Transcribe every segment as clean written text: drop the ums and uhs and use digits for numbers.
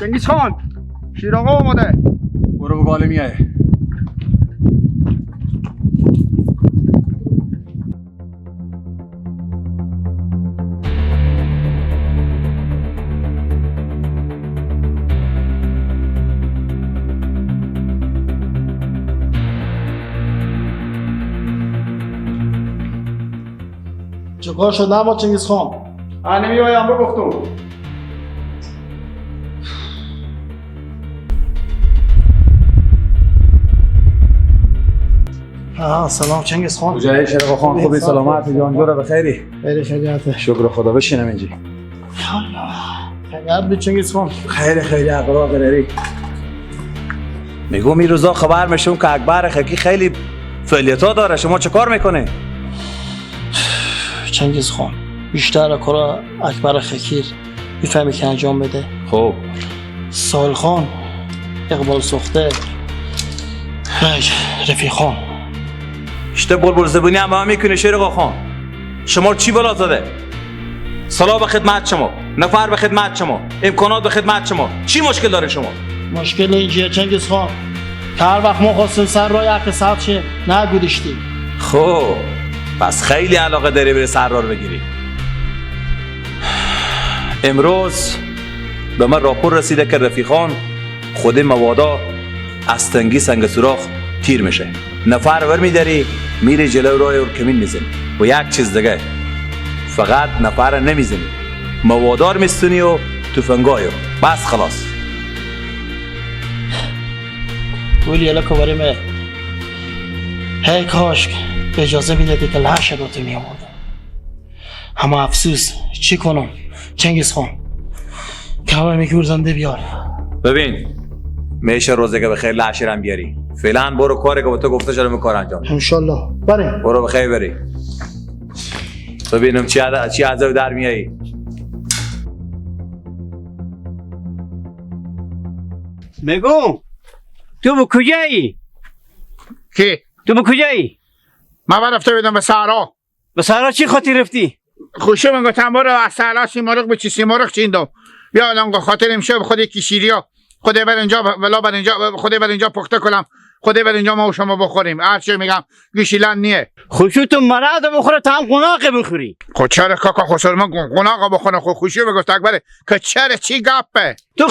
چنگیز خان شیر آقا آماده. برو به گاله میایه. چکار شد نما چنگیز خان؟ نمی آیم بگفتم. سلام چنگیز خان. کجایی شیر آقا خان؟ خوبی سلامت؟ جان جورا بخیری؟ خیلی خیلیته. شکر خدا. بشینم اینجا. خیلیت بی چنگیز خان. خیلی اقرار داری. میگم این روزا خبر میشم که اکبر خکی خیلی فعالیت‌ها داره. شما چه کار میکنه؟ چنگیز خان بیشتر کارا اکبر خکیر میفهمی که انجام بده. خب سال خان، اقبال سخته، رفیق خان. اشته بلبل زبونی هم میکنه شیر آقا خان. شما چی بلا زده؟ سلام به خدمت شما، نفر به خدمت شما، امکانات به خدمت شما. چی مشکل داره شما؟ مشکل اینجیه چنگیز خان که هر وقت ما خواستیم سر راه حق سخت شه نگودشتی. خب پس خیلی علاقه داری بری سر راه رو بگیری. امروز به من راپور رسیده که رفیقان خود موادا از تنگی سنگ سوراخ تیر میشه. نفر ور میداری میری جلو راه و کمین میزنی و یک چیز دیگه، فقط نفر نمیزنی، موادار میستونی و تفنگایو. بس خلاص. ولی الکو بریم هی کاش اجازه میدادی که لحش دوتی میاموردم. اما افسوس چی کنم چنگیز خان که همه میگور زنده بیار. ببین میشه روزه که بخیر لحشرم بیاری. فعلا برو کاری که با تو گفته شده کار انجام. انشالله بریم. برو بخیر بری. ببینم چی عذاب در میایی. میگم تو به کجایی؟ کی؟ تو به کجایی؟ من رفته بودم به صحرا. به صحرا چی خاطر رفتی؟ خوشی من گفتم برو از صحرا سیمرغ به چی سیمرغ چیندم. بیا الان خاطر امشب خود یکی شیریا خود بر اینجا ولا بر اینجا خود بر اینجا پخته کنم. خود بر اینجا ما و شما بخوریم. هر چی میگم گوشیلن نیه. خوشو تو مراد بخوره تا هم قناقه بخوری. خود چرا کاکا خسر من قناقه بخوره. خود خوشی میگفت اکبره که چرا چی گپه. تو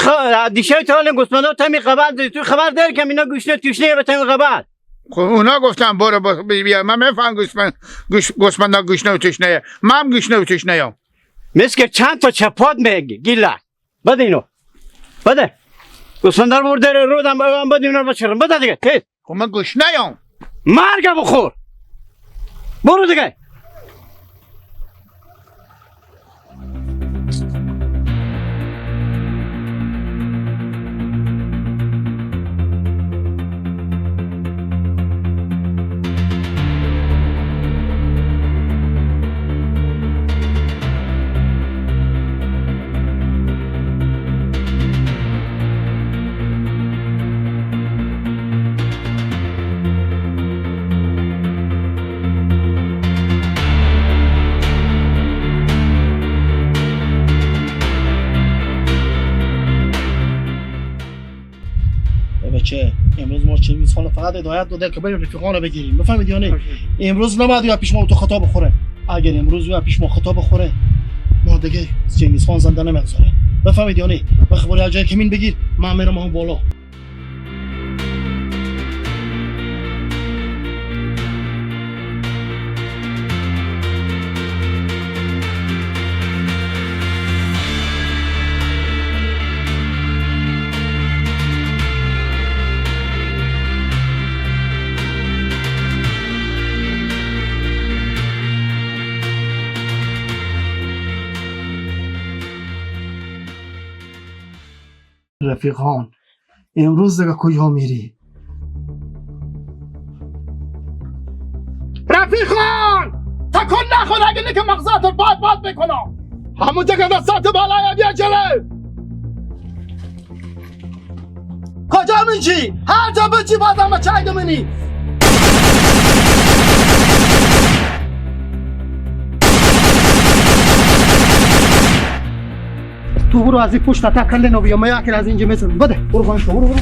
دیشه تا حال گسمندا تمی خبر داری. تو خبر داری که اینا گوشنه توشنه به تمی خبر. خب اونا گفتم برو بیا. من میفهم گوسفندا گوشنه و توشنه. من گوشنه و توشنه ام. مسکر چند تا چپات میگی گیلا. بده اینو. بده. گسمندا رو برده رودم بده اینا رو بچرم. بده دیگه. تیز. خب من گوشنه ام. مرگ بخور. برو دیگه. بچه امروز ما چنگیز خان فقط هدایت داده که بریم رفیقان رو بگیریم. بفهمید یا نه؟ امروز نباید یا پیش ما تو خطا بخوره. اگر امروز یا پیش ما خطا بخوره ما دیگه چنگیز خان زنده نمیگذاره. بفهمید یا نه؟ وقتی برای جای کمین بگیر من میرم اون بالا. رفیقان امروز دیگه کجا میری؟ رفیقان تکن نخور. اگه که مغزات رو باد بکنم همونجا که دستات بالای بیا جلو. کجا میچی؟ هر جا بچی بازم به چای دمینی. تو برو از این پشت تا کله نو بیا ما یکی از اینجا میزنم بده برو خانش برو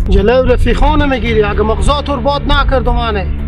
جلو رفیقانه میگیری اگه مغزات رو باد نکرد مانه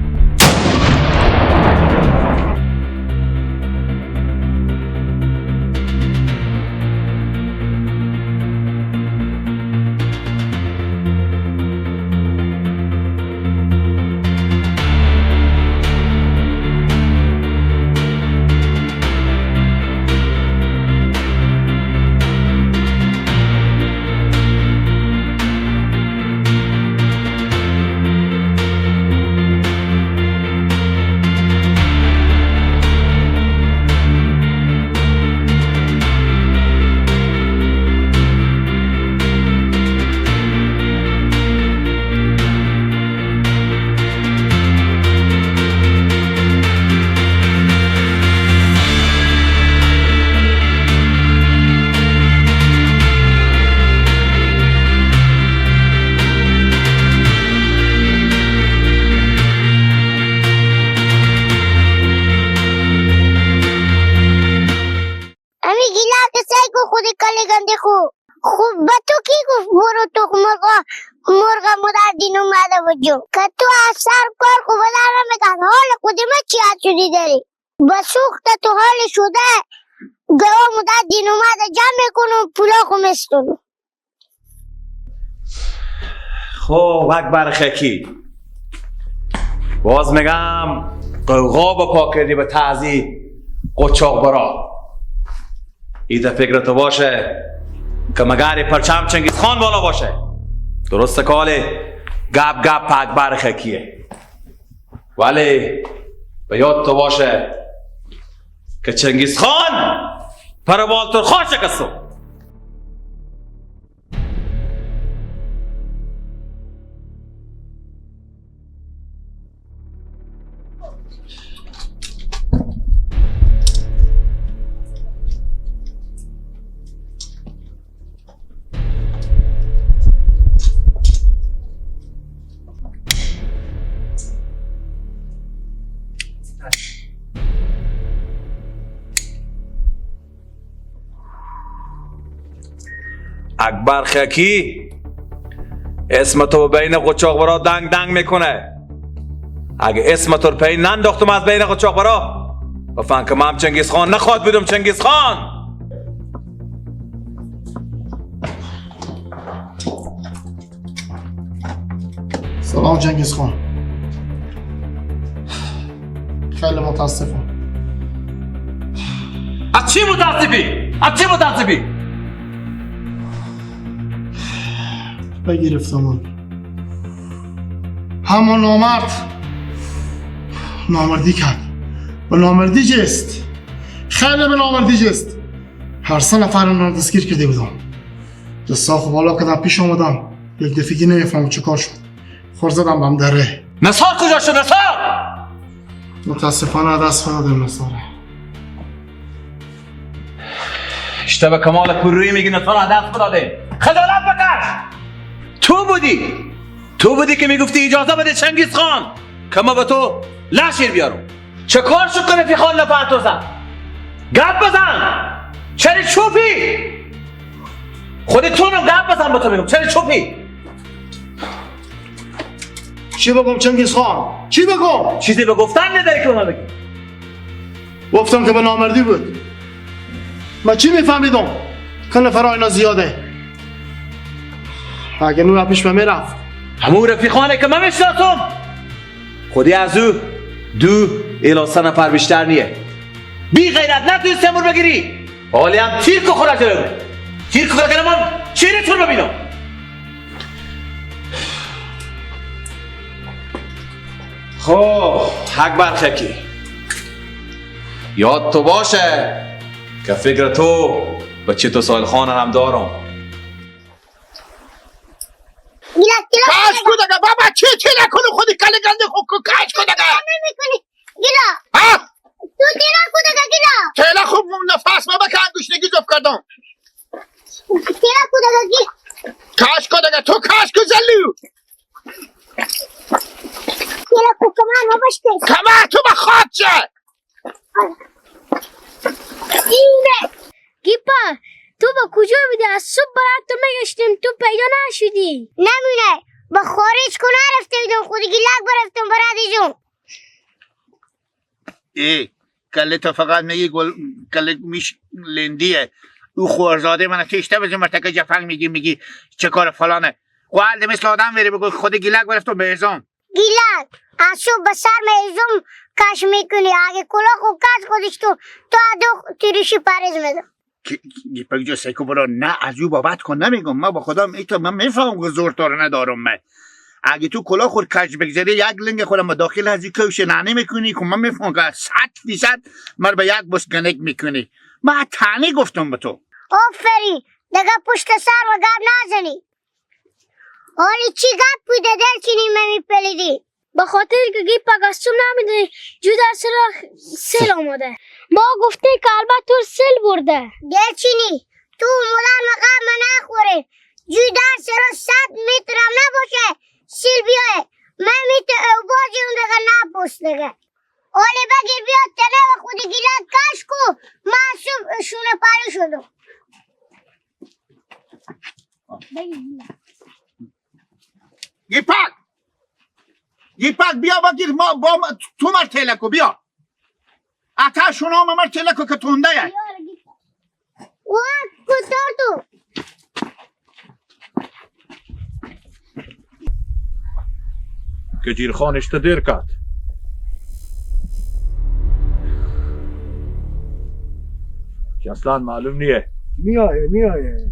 خودی کلی گنده خوب با تو کی گفت برو تو مرغا مادر دین اومده بجو که تو از سر کار خوب داره میگن حال خودی ما چی شدی داری با سوخت تو حال شده گوه مادر دین اومده جمع میکنم پولا خمستونو خب اکبر خکی باز میگم قوقا با پا کردی به تعزی قچاق برا ایده فکرتو باشه که مگر پرچم چنگیز خان بالا باشه درسته کاله گپ اکبر خکیه ولی به یاد تو باشه که چنگیز خان پر بالتر خواه شکستو اکبر خکی اسم تو بین قچاق برا دنگ میکنه اگه اسم تو پی ننداختم از بین قچاق برا بفهم که من چنگیز خان نخواد بودم چنگیز خان سلام چنگیز خان خیلی متاسفم از چی متاسفی؟ از چی متاسفی؟ بگرفتم همون نامردی کرد و نامردی جست خیلی به نامردی جست هر سه نفر رو دستگیر کرده بودم دستاخ بالا کردم پیش آمدم یک دفعه نمیفهم چه کار شد خور زدم بهم دره نثار کجا شد نثار؟ متاسفانه دست دادم نثاره اشتبه کمال پرویی میگی نثار دست داده خجالت بکش تو بودی که میگفتی اجازه بده چنگیز خان که ما به تو لشیر بیارم چه کار شد که رفیق خان لپن تو زد گپ بزن چرا چوپی خودتونم گپ بزن به تو میگم چرا چوپی چی بگم چنگیز خان چی بگم چیزی به گفتن نداری که اونا بگی گفتم که به نامردی بود من چی میفهمیدم که نفر اینا زیاده اگه نور پیش به میرفت همون رفیقانه که من میشناسم خودی از او دو الی 3 نفر بیشتر نیه بی غیرت نتونستی امور بگیری حالی هم تیر که خورد جلو تیر که خورد من چیرتون ببینم خب اکبر خکی یاد تو باشه که فکر تو بچه تو سایل خانه هم دارم کاش کدگه بابا چی نکنی خودی کلی گنده خوب کاش کدگه نمیکنی گیلا ها تو تیرا کدگه گیلا تیلا خوب نفس ما بکن گوشنگی زب کردم تیرا کدگه گی کاش کدگه تو کاش کزلو تیرا کو کمان ما بشکش کما تو بخواد چه اینه گیپا تو با کجا بودی؟ از صبح برات تو میگشتیم تو پیدا نشدی. نمونه با خارج کو نرفته بودم، خود گیلک برفتم برادی جون. ای کله تو فقط میگی گل کله میش لندیه. او خوارزاده من تشته بزن مرتکه جفنگ میگی چه کار فلانه. قوالده مثل آدم وری بگو خود گیلک برفتم بهزم. گیلک از صبح به سر میزم کش میکنی، اگه کلا خوب کش خودش تو ادو تیریشی پریز میدم. گیپک جو سیکو برو نه از او بابت کن نمیگم. من با خودم من میفهمم که زور تو رو ندارم. من اگه تو کلا خود کج بگذاری یک لنگ خودم با داخل از این کوشه نانی میکنی که من میفهمم که 100% مر به یک بس گنک میکنی. من تانی گفتم به تو. آفرین دیگه پشت سر و گپ نزنی. حالی چی گپ بوده دل چینی میپلیدی؟ به خاطر که گیپک از تو نمیده جو در سر سیل آمده. ما گفته که البته تو سیل برده. دل چینی تو مولان مقام نخوره. جو در سر 100 متر هم نباشه سیل بیاه. من میتو او بازی اون دیگه نپوست دیگه. حالی بگیر بیاد تنه و خودی گیلک کش کو. من صبح شونه پری شدم. گیپک بیا بگیر تو مر تلکو بیا. اتا شونا مر تلکو که تونده یه. واه کتار تو. کجیر خان اشته دیر کرد. که اصلا معلوم نیه. میایه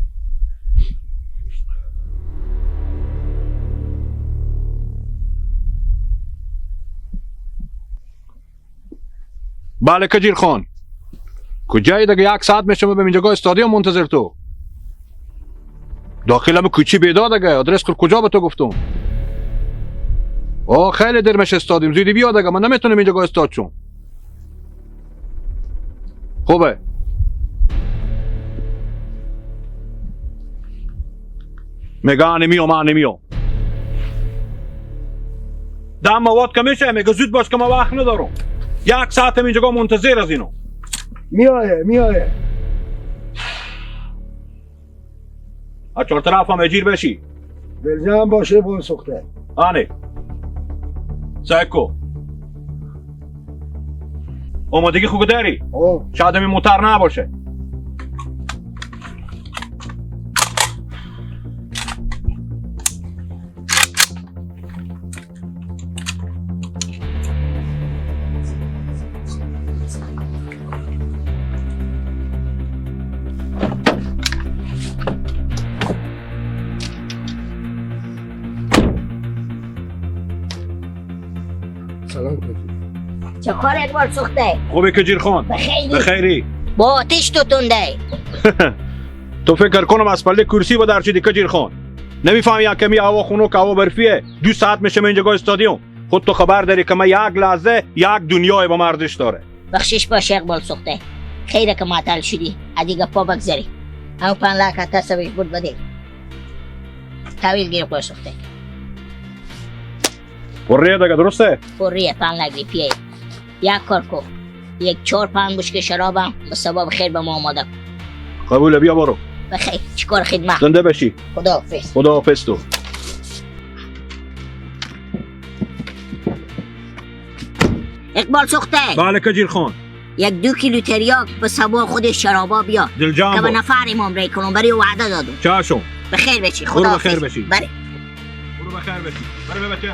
بله کجیر خان کجایی دیگه 1 ساعت میشه به اینجا استادیوم منتظر تو. داخلم کوچی بیدار دیگه آدرس کجا به تو گفتم. خیلی دیر میشه استادیوم زودی بیا دیگه من نمیتونم اینجا استاد شم. خوبه میگه نمیام من نمیام. دم مواد که میشه میگه زود باش که من وقت ندارم. 1 ساعت اینجا منتظر از اینو. میایه از چهار طرف هم اجیر بشی. دلجم باشه بون سخته. آنه سایکو آمادگی خوب داری؟ شاید همین موتر نباشه. چه کار اقبال سخته؟ خوبه کجیر خان؟ بخیری با آتش تو تنده. تو فکر کنم از پله کرسی با در چیدی کجیر خان. نمیفهم یک کمی هوا خنک هوا برفیه. 2 ساعت میشه من اینجا استادیوم. خود تو خبر داری که من یک لحظه یک دنیای با مردش داره. بخشش باشه اقبال سخته. خیره که معطل شدی دیگه پا بگذاری. همون 5 لک حتی سبش بود بده. طویل گیر اقبال سخته. پریه دیگه درسته؟ پریه 5 لک پیه. یک کار کو 1-4 بشکه شرابم به سبب خیر به ما آماده کن. قبوله بیا برو. بخیر چیکار خدمت. زنده بشی. خداحافظ. خداحافظ تو. اقبال سخته. بله کجیر خان. 1-2 کیلو تریاک به سبب خود شرابا بیا. دلجام که به با. نفر امام ری کنم برای وعده دادم. چشم. بخیر بشی. برو خداحافظ. بخیر بشی. بله. برو بخیر بشی. برو بچه.